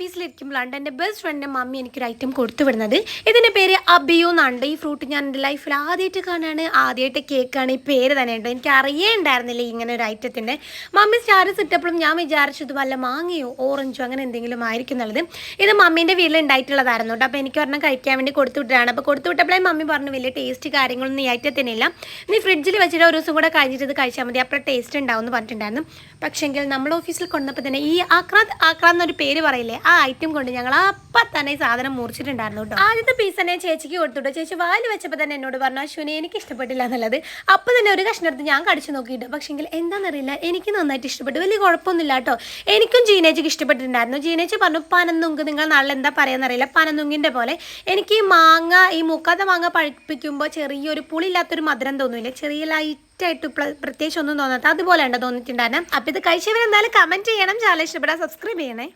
ഓഫീസിലിരിക്കുമ്പോഴാണ് എൻ്റെ ബെസ്റ്റ് ഫ്രണ്ടിൻ്റെ മമ്മി എനിക്കൊരു ഐറ്റം കൊടുത്തു വിടുന്നത്. ഇതിൻ്റെ പേര് അബിയു എന്നാണ്. ഈ ഫ്രൂട്ട് ഞാൻ എൻ്റെ ലൈഫിൽ ആദ്യമായിട്ട് കാണാണ്, ആദ്യമായിട്ട് കേൾക്കാണ്. ഈ പേര് തന്നെ ഉണ്ട്, എനിക്ക് അറിയേണ്ടായിരുന്നില്ല ഇങ്ങനെ ഒരു ഐറ്റത്തിൻ്റെ. മമ്മി സ്റ്റാറ്റസ് ഇട്ടപ്പോഴും ഞാൻ വിചാരിച്ചു ഇത് വല്ല മാങ്ങയോ ഓറഞ്ചോ അങ്ങനെ എന്തെങ്കിലും ആയിരിക്കും എന്നുള്ളത്. ഇത് മമ്മീൻ്റെ വീട്ടിൽ ഉണ്ടായിട്ടുള്ളതായിരുന്നു കേട്ടോ. അപ്പോൾ എനിക്ക് പറഞ്ഞാൽ കഴിക്കാൻ വേണ്ടി കൊടുത്തു വിട്ടതാണ്. അപ്പോൾ കൊടുത്തു വിട്ടപ്പോഴേ മമ്മി പറഞ്ഞു വലിയ ടേസ്റ്റ് കാര്യങ്ങളൊന്നും ഈ ഐറ്റത്തിനില്ല, നീ ഫ്രിഡ്ജിൽ വെച്ചിട്ട് ഒരു ദിവസം കൂടെ കഴിഞ്ഞിട്ട് ഇത് കഴിച്ചാൽ മതി, അപ്പോൾ ടേസ്റ്റ് ഉണ്ടാവും എന്ന് പറഞ്ഞിട്ടുണ്ടായിരുന്നു. പക്ഷേങ്കിൽ നമ്മൾ ഓഫീസിൽ കൊണ്ടപ്പോൾ തന്നെ ഈ ആക്രാന്ത് എന്നൊരു പേര് പറയില്ലേ, ആ ഐറ്റം കൊണ്ട് ഞങ്ങൾ അപ്പം തന്നെ ഈ സാധനം മുറിച്ചിട്ടുണ്ടായിരുന്നു കേട്ടോ. ആദ്യത്തെ പീസ് തന്നെ ചേച്ചിക്ക് കൊടുത്തുട്ടോ. ചേച്ചി വായിൽ വെച്ചപ്പോൾ തന്നെ എന്നോട് പറഞ്ഞു അശ്വിനി എനിക്ക് ഇഷ്ടപ്പെട്ടില്ല എന്നുള്ളത്. അപ്പോൾ തന്നെ ഒരു കഷ്ണം എടുത്ത് ഞാൻ കടിച്ചു നോക്കിയിട്ട്, പക്ഷേങ്കിൽ എന്താണെന്നറിയില്ല എനിക്ക് നന്നായിട്ട് ഇഷ്ടപ്പെട്ടു, വലിയ കുഴപ്പമൊന്നുമില്ല കേട്ടോ. എനിക്കും ജീനേച്ചിക്ക് ഇഷ്ടപ്പെട്ടിട്ടുണ്ടായിരുന്നു. ജീനേച്ചി പറഞ്ഞു പനന്നുങ്ക്, നിങ്ങൾ നാളെ എന്താ പറയാന്നറിയില്ല, പനന്നുങ്കിൻ്റെ പോലെ. എനിക്ക് ഈ മാങ്ങ, ഈ മൂക്കാത്ത മാങ്ങ പഴുപ്പിക്കുമ്പോൾ ചെറിയൊരു പുളിയില്ലാത്തൊരു മധുരം തോന്നില്ല, ചെറിയ ലൈറ്റായിട്ട് പ്രത്യേകിച്ച് ഒന്നും തോന്നാത്ത അതുപോലെ ഉണ്ട് തോന്നിയിട്ടുണ്ടായിരുന്നു. അപ്പോൾ ഇത് കഴിച്ചവരെന്തായാലും കമൻറ്റ് ചെയ്യണം, ചാനൽ ഇഷ്ടപ്പെടാൻ സബ്സ്ക്രൈബ് ചെയ്യണേ.